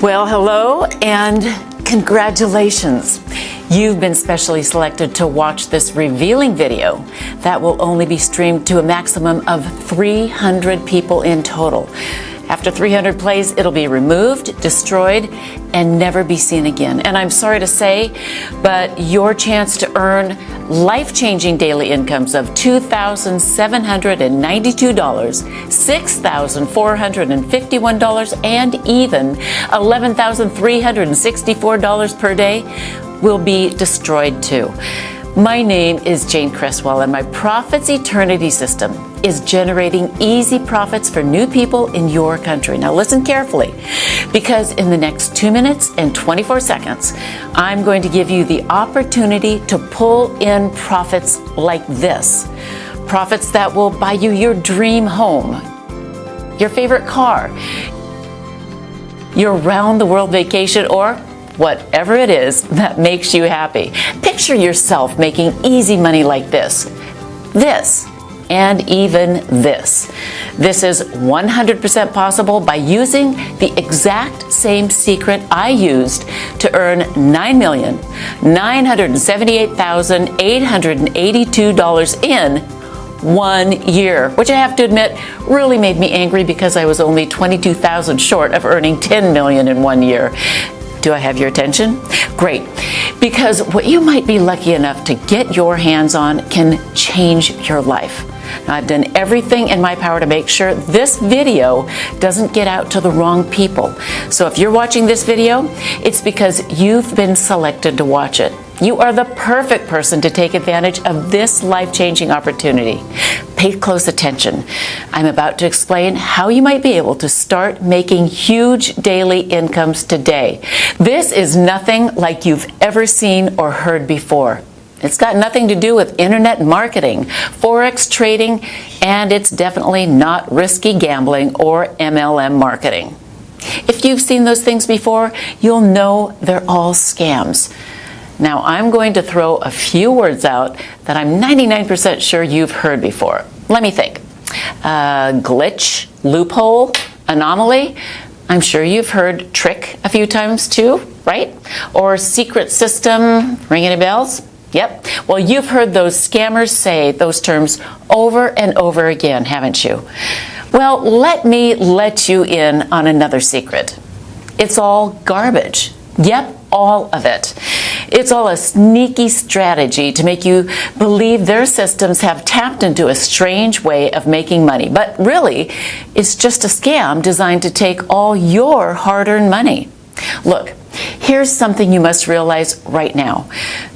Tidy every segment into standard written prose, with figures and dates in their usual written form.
Well, hello and congratulations. You've been specially selected to watch this revealing video that will only be streamed to a maximum of 300 people in total. After 300 plays, it'll be removed, destroyed, and never be seen again. And I'm sorry to say, but your chance to earn life-changing daily incomes of $2,792, $6,451, and even $11,364 per day will be destroyed too. My name is Jane Cresswell, and my Profits Eternity system is generating easy profits for new people in your country. Now listen carefully, because in the next 2 minutes and 24 seconds, I'm going to give you the opportunity to pull in profits like this. Profits that will buy you your dream home, your favorite car, your round-the-world vacation, or whatever it is that makes you happy. Picture yourself making easy money like this, and even this. This is 100% possible by using the exact same secret I used to earn $9,978,882 in 1 year, which I have to admit really made me angry because I was only 22,000 short of earning 10 million in 1 year. Do I have your attention? Great. Because what you might be lucky enough to get your hands on can change your life. Now, I've done everything in my power to make sure this video doesn't get out to the wrong people. So if you're watching this video, it's because you've been selected to watch it. You are the perfect person to take advantage of this life-changing opportunity. Pay close attention. I'm about to explain how you might be able to start making huge daily incomes today. This is nothing like you've ever seen or heard before. It's got nothing to do with internet marketing, forex trading, and it's definitely not risky gambling or MLM marketing. If you've seen those things before, you'll know they're all scams. Now, I'm going to throw a few words out that I'm 99% sure you've heard before. Let me think. Glitch, loophole, anomaly. I'm sure you've heard trick a few times too, right? Or secret system, ring any bells? Yep. Well, you've heard those scammers say those terms over and over again, haven't you? Well, let me let you in on another secret. It's all garbage. Yep, all of it. It's all a sneaky strategy to make you believe their systems have tapped into a strange way of making money. But really, it's just a scam designed to take all your hard-earned money. Look, here's something you must realize right now.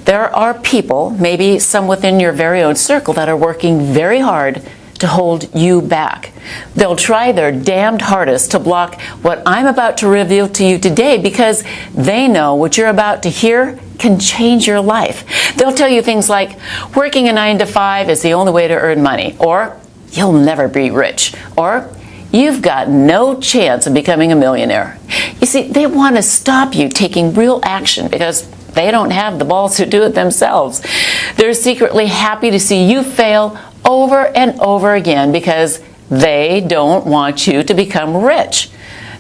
There are people, maybe some within your very own circle, that are working very hard to hold you back. They'll try their damned hardest to block what I'm about to reveal to you today because they know what you're about to hear can change your life. They'll tell you things like, working a 9-to-5 is the only way to earn money, or you'll never be rich, or you've got no chance of becoming a millionaire. You see, they want to stop you taking real action because they don't have the balls to do it themselves. They're secretly happy to see you fail over and over again because they don't want you to become rich.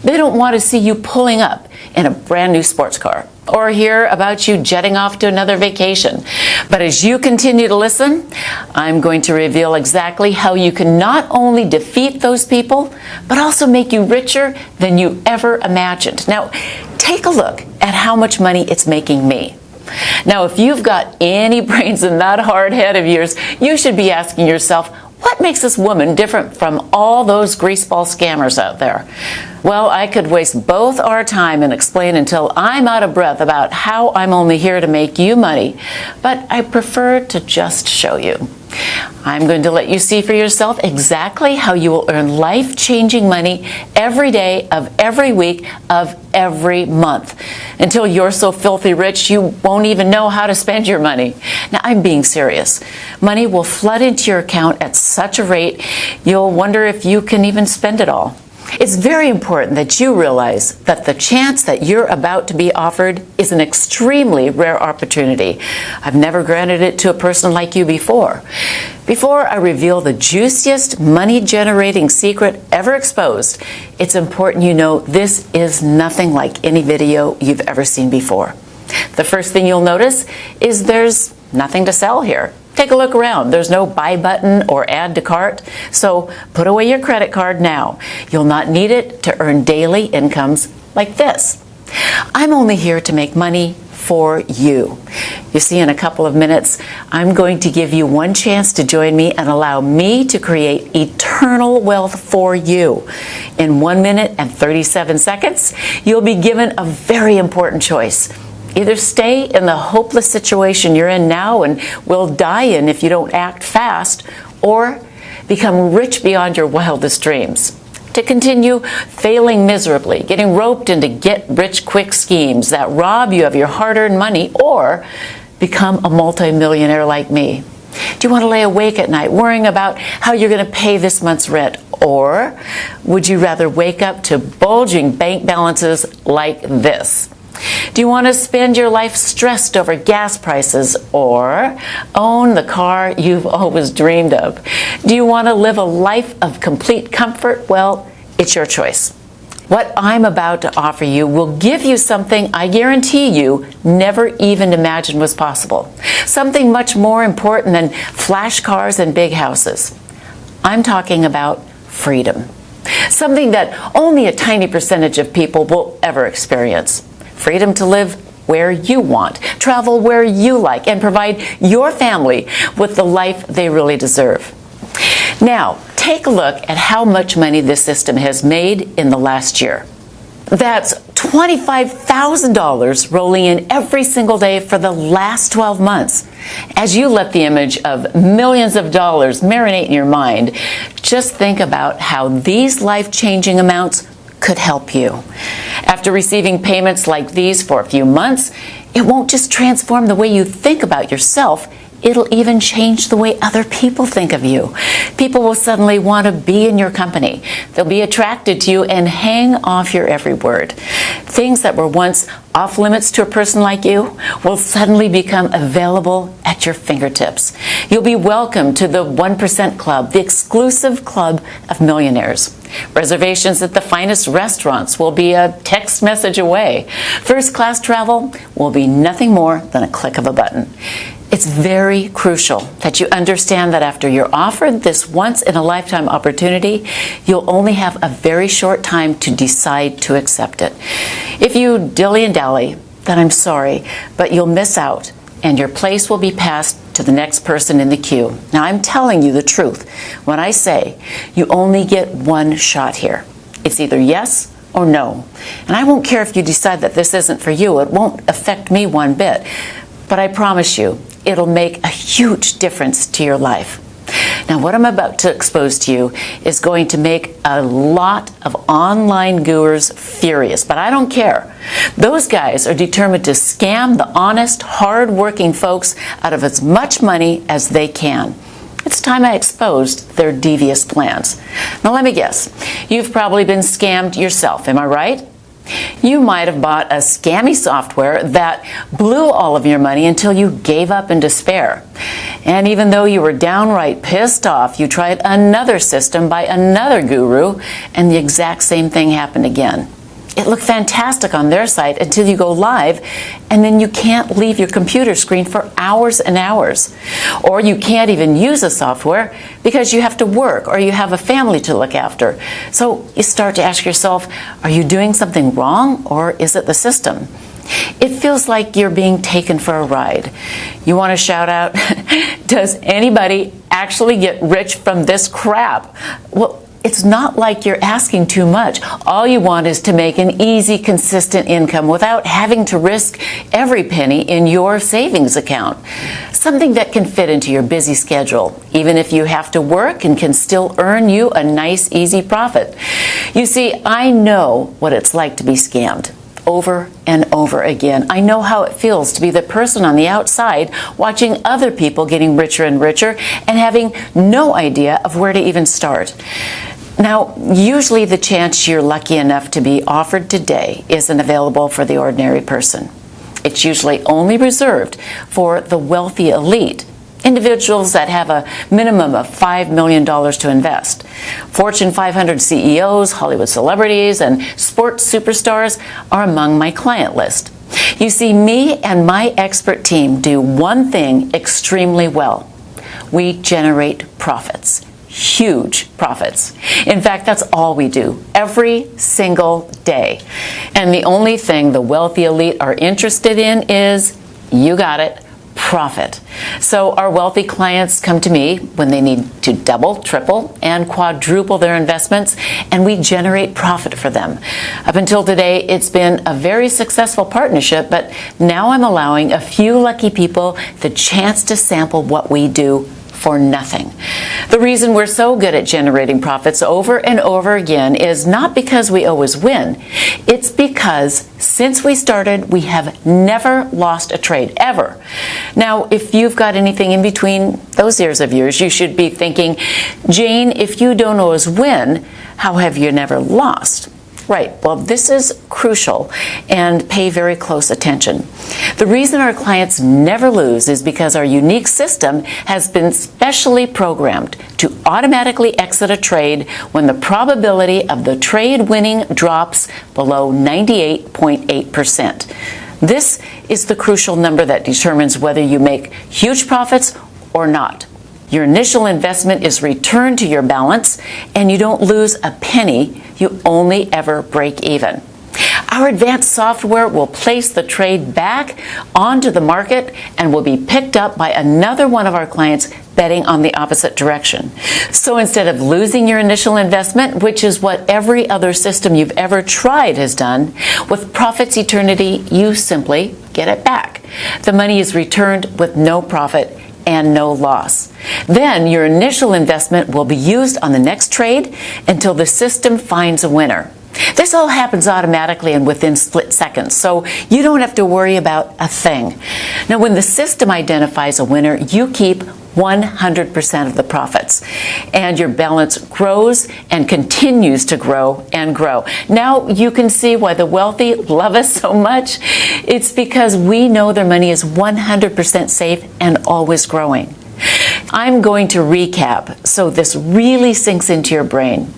They don't want to see you pulling up in a brand new sports car or hear about you jetting off to another vacation. But as you continue to listen, I'm going to reveal exactly how you can not only defeat those people, but also make you richer than you ever imagined. Now, take a look at how much money it's making me. Now, if you've got any brains in that hard head of yours, you should be asking yourself, what makes this woman different from all those greaseball scammers out there? Well, I could waste both our time and explain until I'm out of breath about how I'm only here to make you money, but I prefer to just show you. I'm going to let you see for yourself exactly how you will earn life-changing money every day of every week of every month until you're so filthy rich you won't even know how to spend your money. Now, I'm being serious. Money will flood into your account at such a rate you'll wonder if you can even spend it all. It's very important that you realize that the chance that you're about to be offered is an extremely rare opportunity. I've never granted it to a person like you before. Before I reveal the juiciest money-generating secret ever exposed, it's important you know this is nothing like any video you've ever seen before. The first thing you'll notice is there's nothing to sell here. Take a look around. There's no buy button or add to cart, so put away your credit card now. You'll not need it to earn daily incomes like this. I'm only here to make money for you. You see, in a couple of minutes, I'm going to give you one chance to join me and allow me to create eternal wealth for you. In 1 minute and 37 seconds, you'll be given a very important choice. Either stay in the hopeless situation you're in now and will die in if you don't act fast, or become rich beyond your wildest dreams. To continue failing miserably, getting roped into get-rich-quick schemes that rob you of your hard-earned money, or become a multimillionaire like me. Do you want to lay awake at night worrying about how you're going to pay this month's rent? Or would you rather wake up to bulging bank balances like this? Do you want to spend your life stressed over gas prices, or own the car you've always dreamed of? Do you want to live a life of complete comfort? Well, it's your choice. What I'm about to offer you will give you something I guarantee you never even imagined was possible. Something much more important than flash cars and big houses. I'm talking about freedom. Something that only a tiny percentage of people will ever experience. Freedom to live where you want, travel where you like, and provide your family with the life they really deserve. Now, take a look at how much money this system has made in the last year. That's $25,000 rolling in every single day for the last 12 months. As you let the image of millions of dollars marinate in your mind, just think about how these life-changing amounts could help you. After receiving payments like these for a few months, it won't just transform the way you think about yourself, it'll even change the way other people think of you. People will suddenly want to be in your company. They'll be attracted to you and hang off your every word. Things that were once off limits to a person like you will suddenly become available at your fingertips. You'll be welcome to the 1% Club, the exclusive club of millionaires. Reservations at the finest restaurants will be a text message away. First-class travel will be nothing more than a click of a button. It's very crucial that you understand that after you're offered this once-in-a-lifetime opportunity, you'll only have a very short time to decide to accept it. If you dilly and dally, then I'm sorry, but you'll miss out, and your place will be passed to the next person in the queue. Now, I'm telling you the truth when I say you only get one shot here. It's either yes or no. And I won't care if you decide that this isn't for you. It won't affect me one bit. But I promise you, it'll make a huge difference to your life. Now, what I'm about to expose to you is going to make a lot of online gurus furious, but I don't care. Those guys are determined to scam the honest, hard-working folks out of as much money as they can. It's time I exposed their devious plans. Now, let me guess. You've probably been scammed yourself, am I right? You might have bought a scammy software that blew all of your money until you gave up in despair. And even though you were downright pissed off, you tried another system by another guru, and the exact same thing happened again. It looked fantastic on their site until you go live, and then you can't leave your computer screen for hours and hours. Or you can't even use the software because you have to work or you have a family to look after. So you start to ask yourself, are you doing something wrong, or is it the system? It feels like you're being taken for a ride. You want to shout out, does anybody actually get rich from this crap? Well, it's not like you're asking too much. All you want is to make an easy, consistent income without having to risk every penny in your savings account. Something that can fit into your busy schedule, even if you have to work, and can still earn you a nice, easy profit. You see, I know what it's like to be scammed. Over and over again. I know how it feels to be the person on the outside watching other people getting richer and richer and having no idea of where to even start. Now, usually the chance you're lucky enough to be offered today isn't available for the ordinary person. It's usually only reserved for the wealthy elite, individuals that have a minimum of $5 million to invest. Fortune 500 CEOs, Hollywood celebrities, and sports superstars are among my client list. You see, me and my expert team do one thing extremely well. We generate profits. Huge profits. In fact, that's all we do every single day. And the only thing the wealthy elite are interested in is, you got it, profit. So our wealthy clients come to me when they need to double, triple, and quadruple their investments, and we generate profit for them. Up until today, it's been a very successful partnership, but now I'm allowing a few lucky people the chance to sample what we do for nothing. The reason we're so good at generating profits over and over again is not because we always win. It's because since we started, we have never lost a trade, ever. Now, if you've got anything in between those ears of yours, you should be thinking, Jane, if you don't always win, how have you never lost? Right, well, this is crucial, and pay very close attention. The reason our clients never lose is because our unique system has been specially programmed to automatically exit a trade when the probability of the trade winning drops below 98.8%. This is the crucial number that determines whether you make huge profits or not. Your initial investment is returned to your balance, and you don't lose a penny. You only ever break even. Our advanced software will place the trade back onto the market and will be picked up by another one of our clients betting on the opposite direction. So instead of losing your initial investment, which is what every other system you've ever tried has done, with Profits Eternity, you simply get it back. The money is returned with no profit and no loss. Then your initial investment will be used on the next trade until the system finds a winner. This all happens automatically and within split seconds, so you don't have to worry about a thing. Now, when the system identifies a winner, you keep 100% of the profits, and your balance grows and continues to grow and grow. Now you can see why the wealthy love us so much. It's because we know their money is 100% safe and always growing. I'm going to recap so this really sinks into your brain.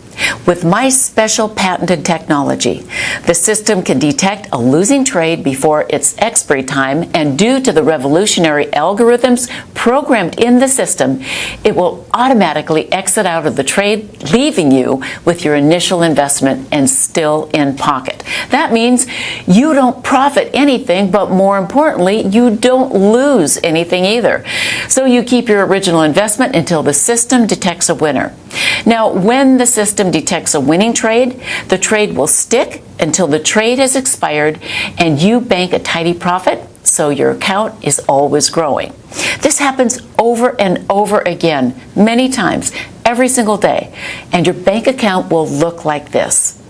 With my special patented technology, the system can detect a losing trade before its expiry time, and due to the revolutionary algorithms programmed in the system, it will automatically exit out of the trade, leaving you with your initial investment and still in pocket. That means you don't profit anything, but more importantly, you don't lose anything either. So you keep your original investment until the system detects a winner. Now, when the system detects a winning trade, the trade will stick until the trade has expired and you bank a tidy profit, so your account is always growing. This happens over and over again, many times, every single day, and your bank account will look like this.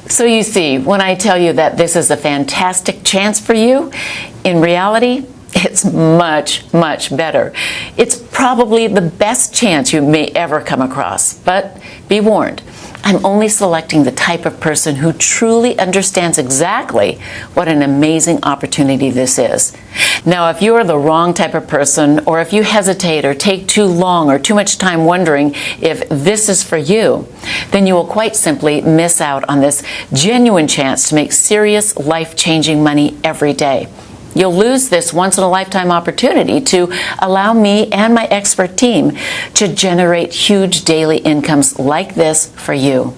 So you see, when I tell you that this is a fantastic chance for you, in reality, it's much, much better. It's probably the best chance you may ever come across. But be warned, I'm only selecting the type of person who truly understands exactly what an amazing opportunity this is. Now, if you are the wrong type of person, or if you hesitate or take too long or too much time wondering if this is for you, then you will quite simply miss out on this genuine chance to make serious, life-changing money every day. You'll lose this once-in-a-lifetime opportunity to allow me and my expert team to generate huge daily incomes like this for you.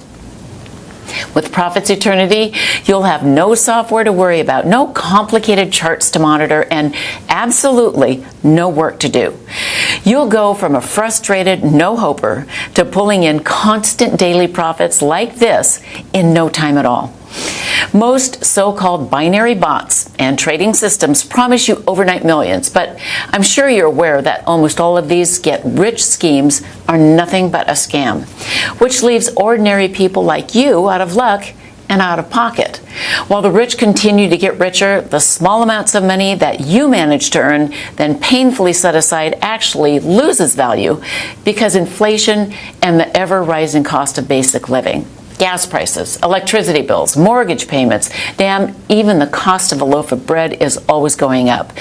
With Profits Eternity, you'll have no software to worry about, no complicated charts to monitor, and absolutely no work to do. You'll go from a frustrated no-hoper to pulling in constant daily profits like this in no time at all. Most so-called binary bots and trading systems promise you overnight millions, but I'm sure you're aware that almost all of these get-rich schemes are nothing but a scam, which leaves ordinary people like you out of luck and out of pocket. While the rich continue to get richer, the small amounts of money that you manage to earn, then painfully set aside, actually loses value because inflation and the ever-rising cost of basic living. Gas prices, electricity bills, mortgage payments, damn, even the cost of a loaf of bread is always going up.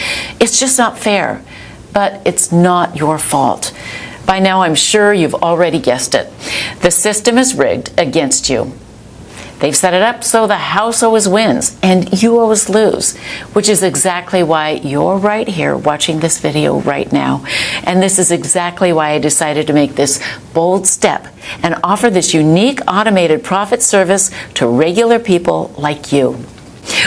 It's just not fair, but it's not your fault. By now, I'm sure you've already guessed it. The system is rigged against you. They've set it up so the house always wins and you always lose, which is exactly why you're right here watching this video right now. And this is exactly why I decided to make this bold step and offer this unique automated profit service to regular people like you.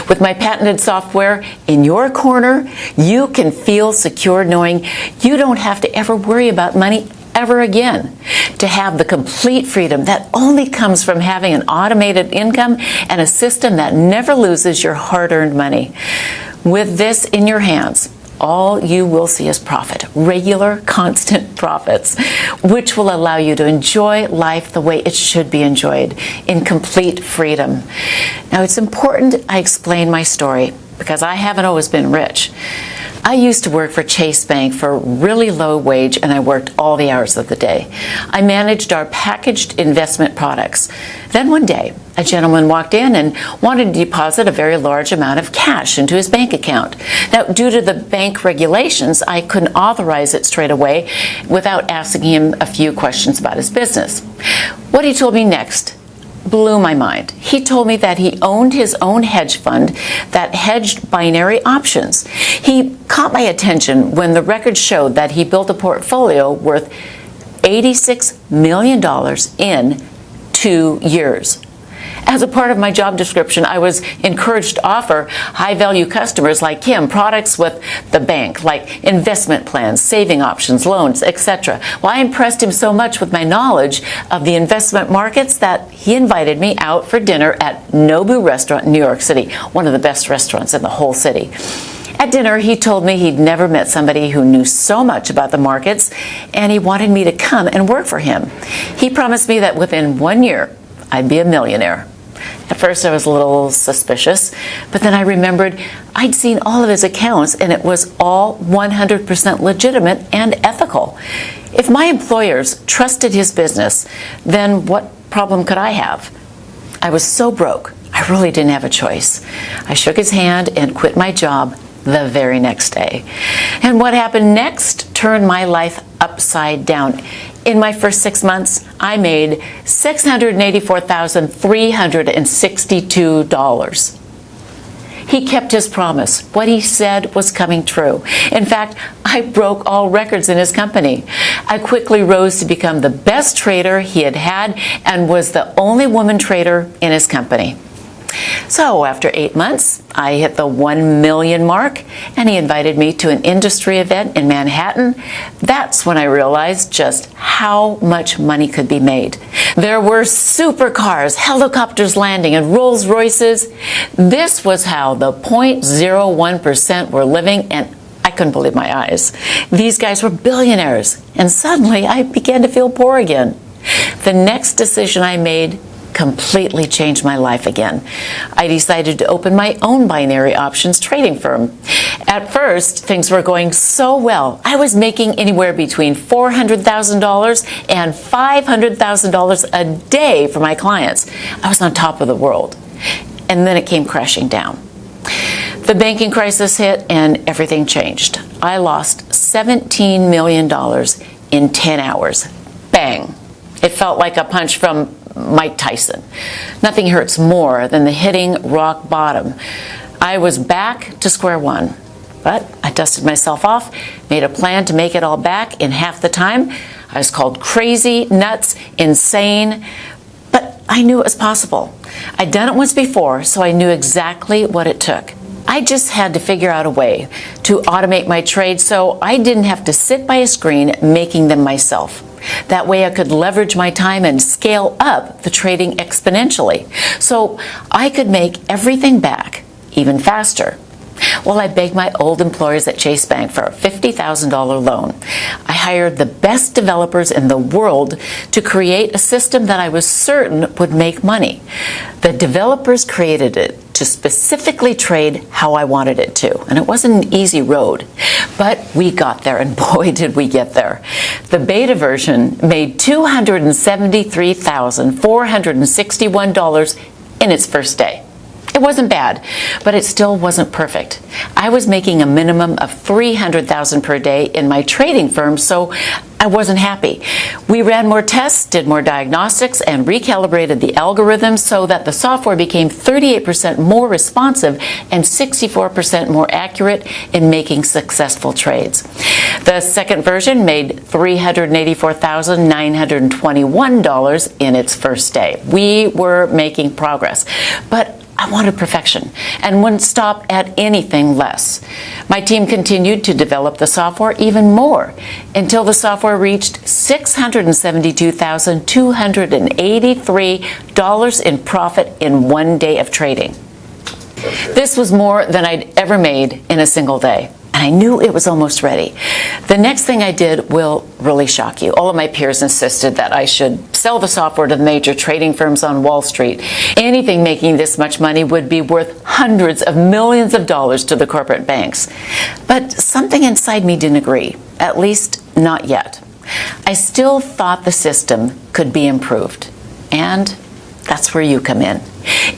With my patented software in your corner, you can feel secure knowing you don't have to ever worry about money ever again. To have the complete freedom that only comes from having an automated income and a system that never loses your hard-earned money. With this in your hands, all you will see is profit, regular, constant profits, which will allow you to enjoy life the way it should be enjoyed, in complete freedom. Now, it's important I explain my story because I haven't always been rich. I used to work for Chase Bank for a really low wage, and I worked all the hours of the day. I managed our packaged investment products. Then one day, a gentleman walked in and wanted to deposit a very large amount of cash into his bank account. Now, due to the bank regulations, I couldn't authorize it straight away without asking him a few questions about his business. What he told me next blew my mind. He told me that he owned his own hedge fund that hedged binary options. He caught my attention when the records showed that he built a portfolio worth $86 million in 2 years. As a part of my job description, I was encouraged to offer high-value customers like him products with the bank, like investment plans, saving options, loans, etc. Well, I impressed him so much with my knowledge of the investment markets that he invited me out for dinner at Nobu Restaurant in New York City, one of the best restaurants in the whole city. At dinner, he told me he'd never met somebody who knew so much about the markets, and he wanted me to come and work for him. He promised me that within 1 year, I'd be a millionaire. At first, I was a little suspicious, but then I remembered I'd seen all of his accounts, and it was all 100% legitimate and ethical. If my employers trusted his business, then what problem could I have? I was so broke, I really didn't have a choice. I shook his hand and quit my job the very next day. And what happened next turned my life upside down. In my first 6 months, I made $684,362. He kept his promise. What he said was coming true. In fact, I broke all records in his company. I quickly rose to become the best trader he had had and was the only woman trader in his company. So after 8 months, I hit the 1 million mark, and he invited me to an industry event in Manhattan. That's when I realized just how much money could be made. There were supercars, helicopters landing, and Rolls Royces. This was how the 0.01% were living, and I couldn't believe my eyes. These guys were billionaires, and suddenly I began to feel poor again. The next decision I made completely changed my life again. I decided to open my own binary options trading firm. At first, things were going so well. I was making anywhere between $400,000 and $500,000 a day for my clients. I was on top of the world. And then it came crashing down. The banking crisis hit and everything changed. I lost $17 million in 10 hours. Bang. It felt like a punch from Mike Tyson. Nothing hurts more than the hitting rock bottom. I was back to square one, but I dusted myself off, made a plan to make it all back in half the time. I was called crazy, nuts, insane, but I knew it was possible. I'd done it once before, so I knew exactly what it took. I just had to figure out a way to automate my trade so I didn't have to sit by a screen making them myself. That way I could leverage my time and scale up the trading exponentially, so I could make everything back even faster. Well, I begged my old employers at Chase Bank for a $50,000 loan. I hired the best developers in the world to create a system that I was certain would make money. The developers created it to specifically trade how I wanted it to. And it wasn't an easy road, but we got there, and boy, did we get there. The beta version made $273,461 in its first day. It wasn't bad, but it still wasn't perfect. I was making a minimum of $300,000 per day in my trading firm, so I wasn't happy. We ran more tests, did more diagnostics, and recalibrated the algorithms so that the software became 38% more responsive and 64% more accurate in making successful trades. The second version made $384,921 in its first day. We were making progress, but I wanted perfection and wouldn't stop at anything less. My team continued to develop the software even more until the software reached $672,283 in profit in one day of trading. This was more than I'd ever made in a single day. And I knew it was almost ready. The next thing I did will really shock you. All of my peers insisted that I should sell the software to the major trading firms on Wall Street. Anything making this much money would be worth hundreds of millions of dollars to the corporate banks. But something inside me didn't agree, at least not yet. I still thought the system could be improved. And that's where you come in.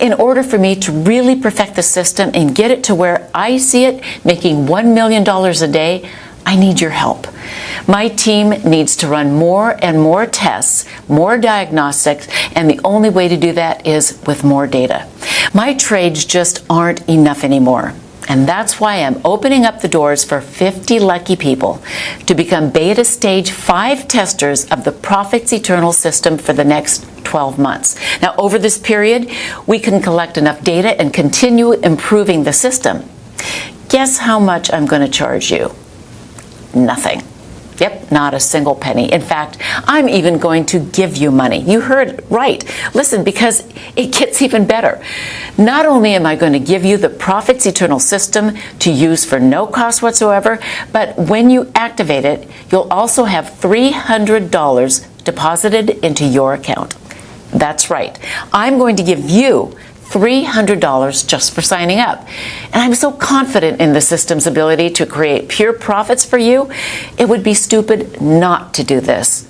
In order for me to really perfect the system and get it to where I see it making $1 million a day, I need your help. My team needs to run more and more tests, more diagnostics, and the only way to do that is with more data. My trades just aren't enough anymore. And that's why I'm opening up the doors for 50 lucky people to become beta stage 5 testers of the Profits Eternal system for the next 12 months. Now, over this period, we can collect enough data and continue improving the system. Guess how much I'm going to charge you? Nothing. Yep, not a single penny. In fact, I'm even going to give you money. You heard right. Listen, because it gets even better. Not only am I going to give you the Profits Eternal system to use for no cost whatsoever, but when you activate it, you'll also have $300 deposited into your account. That's right. I'm going to give you $300 just for signing up. And I'm so confident in the system's ability to create pure profits for you, it would be stupid not to do this.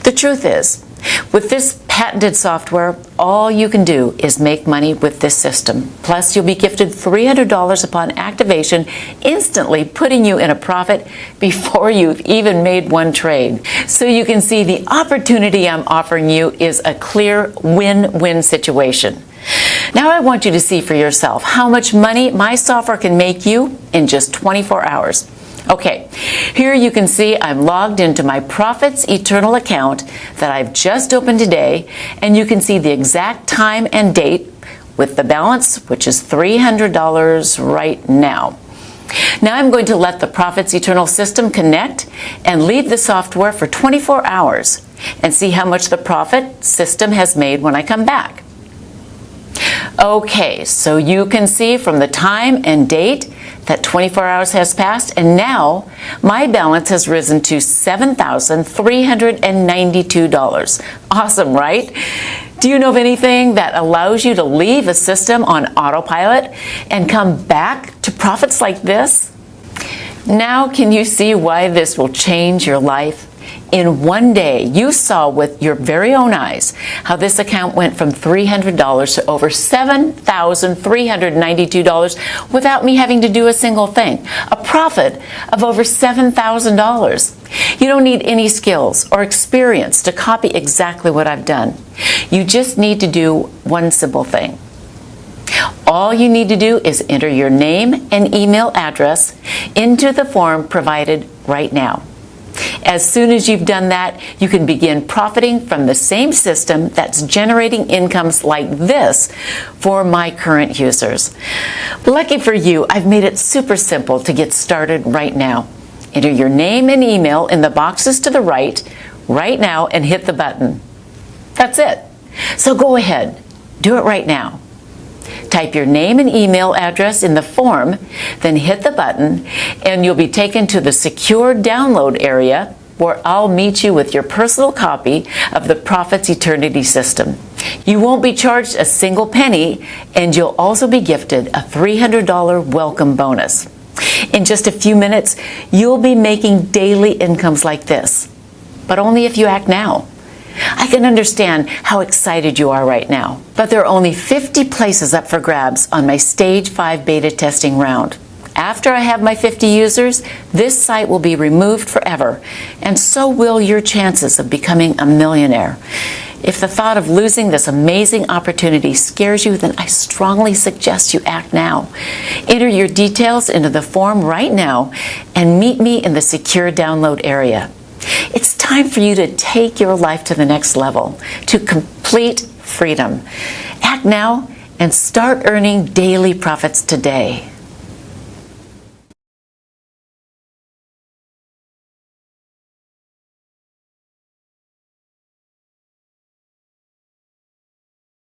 The truth is, with this patented software, all you can do is make money with this system. Plus, you'll be gifted $300 upon activation, instantly putting you in a profit before you've even made one trade. So you can see the opportunity I'm offering you is a clear win-win situation. Now I want you to see for yourself how much money my software can make you in just 24 hours. Okay, here you can see I'm logged into my Profits Eternal account that I've just opened today, and you can see the exact time and date with the balance, which is $300 right now. Now I'm going to let the Profits Eternal system connect and leave the software for 24 hours and see how much the profit system has made when I come back. Okay, so you can see from the time and date that 24 hours has passed, and now my balance has risen to $7,392. Awesome, right? Do you know of anything that allows you to leave a system on autopilot and come back to profits like this? Now can you see why this will change your life? In one day, you saw with your very own eyes how this account went from $300 to over $7,392 without me having to do a single thing. A profit of over $7,000. You don't need any skills or experience to copy exactly what I've done. You just need to do one simple thing. All you need to do is enter your name and email address into the form provided right now. As soon as you've done that, you can begin profiting from the same system that's generating incomes like this for my current users. Lucky for you, I've made it super simple to get started right now. Enter your name and email in the boxes to the right now, and hit the button. That's it. So go ahead, do it right now. Type your name and email address in the form, then hit the button, and you'll be taken to the secure download area where I'll meet you with your personal copy of the Profits Eternity system. You won't be charged a single penny, and you'll also be gifted a $300 welcome bonus. In just a few minutes, you'll be making daily incomes like this, but only if you act now. I can understand how excited you are right now, but there are only 50 places up for grabs on my Stage 5 beta testing round. After I have my 50 users, this site will be removed forever, and so will your chances of becoming a millionaire. If the thought of losing this amazing opportunity scares you, then I strongly suggest you act now. Enter your details into the form right now and meet me in the secure download area. It's time for you to take your life to the next level, to complete freedom. Act now and start earning daily profits today.